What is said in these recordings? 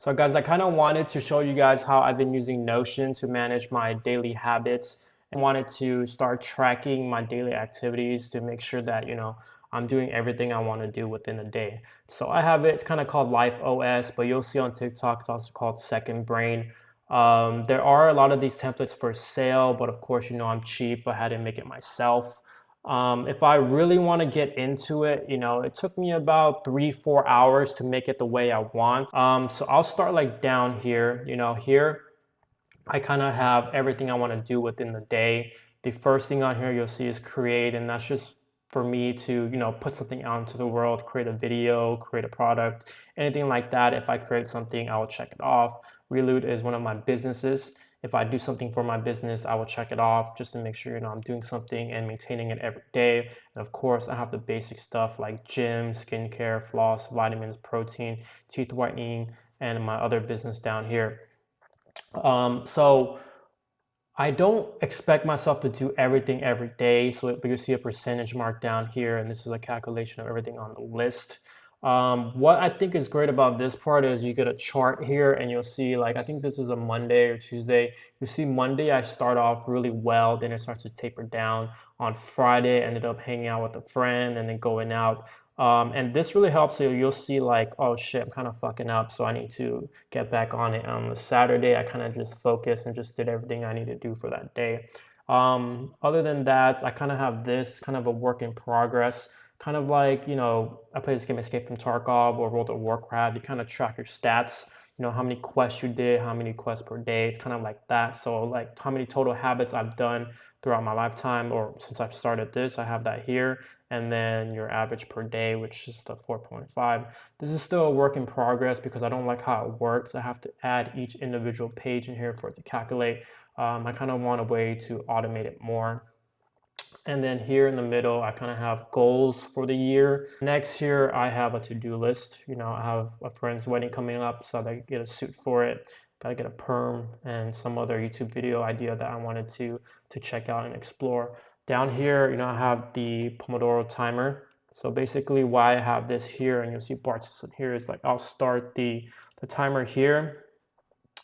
So guys, I kind of wanted to show you guys how I've been using Notion to manage my daily habits and wanted to start tracking my daily activities to make sure that, I'm doing everything I want to do within a day. So I have it, it's kind of called Life OS, but you'll see on TikTok, it's also called Second Brain. There are a lot of these templates for sale, but of course, I'm cheap. I had to make it myself. If I really want to get into it, it took me about 3, 4 hours to make it the way I want. So I'll start like down here. Here I kind of have everything I want to do within the day. The first thing on here you'll see is create, and that's just for me to, put something out into the world, create a video, create a product, anything like that. If I create something, I will check it off. Reloot is one of my businesses. If I do something for my business, I will check it off just to make sure, I'm doing something and maintaining it every day. And of course, I have the basic stuff like gym, skincare, floss, vitamins, protein, teeth whitening, and my other business down here. So I don't expect myself to do everything every day. So you see a percentage mark down here, and this is a calculation of everything on the list. What I think is great about this part is you get a chart here, and you'll see like I think this is a Monday or Tuesday. You see Monday I start off really well, then it starts to taper down. On Friday, I ended up hanging out with a friend and then going out. And this really helps you. You'll see like, oh shit, I'm kind of fucking up, so I need to get back on it. On the Saturday, I kind of just focused and just did everything I need to do for that day. Other than that, I kind of have this kind of a work in progress. Kind of like, I play this game Escape from Tarkov or World of Warcraft. You kind of track your stats, how many quests you did, how many quests per day. It's kind of like that. So like how many total habits I've done throughout my lifetime or since I've started this, I have that here. And then your average per day, which is the 4.5. This is still a work in progress because I don't like how it works. I have to add each individual page in here for it to calculate. I kind of want a way to automate it more. And then here in the middle, I kind of have goals for the year. Next here, I have a to-do list. I have a friend's wedding coming up, so I gotta get a suit for it. Gotta get a perm and some other YouTube video idea that I wanted to check out and explore. Down here, I have the Pomodoro timer. So basically why I have this here, and you'll see Bart Simpson here, is like I'll start the timer here,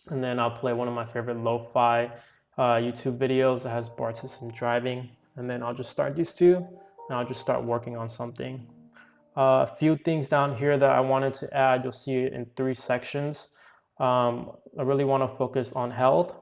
and then I'll play one of my favorite lo-fi YouTube videos that has Bart Simpson driving. And then I'll just start these two, and I'll just start working on something. A few things down here that I wanted to add, you'll see it in 3 sections. I really want to focus on health,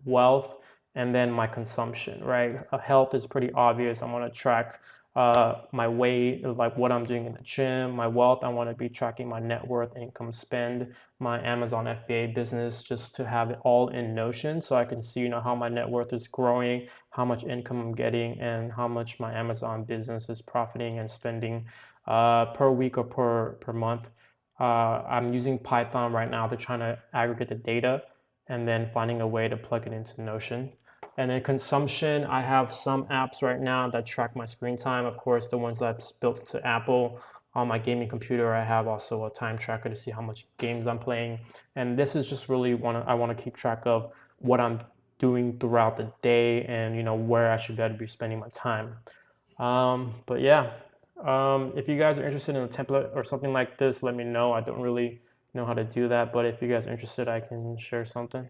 wealth, and then my consumption, right? Health is pretty obvious. I want to track my weight, like what I'm doing in the gym. My wealth, I want to be tracking my net worth, income spend, my Amazon FBA business, just to have it all in Notion so I can see, how my net worth is growing, how much income I'm getting, and how much my Amazon business is profiting and spending per week or per month. I'm using Python right now to try to aggregate the data and then finding a way to plug it into Notion. And then consumption, I have some apps right now that track my screen time. Of course, the ones that's built to Apple. On my gaming computer, I have also a time tracker to see how much games I'm playing. And this is just really I want to keep track of what I'm doing throughout the day and where I should better be spending my time. But yeah, if you guys are interested in a template or something like this, let me know. I don't really know how to do that, but if you guys are interested, I can share something.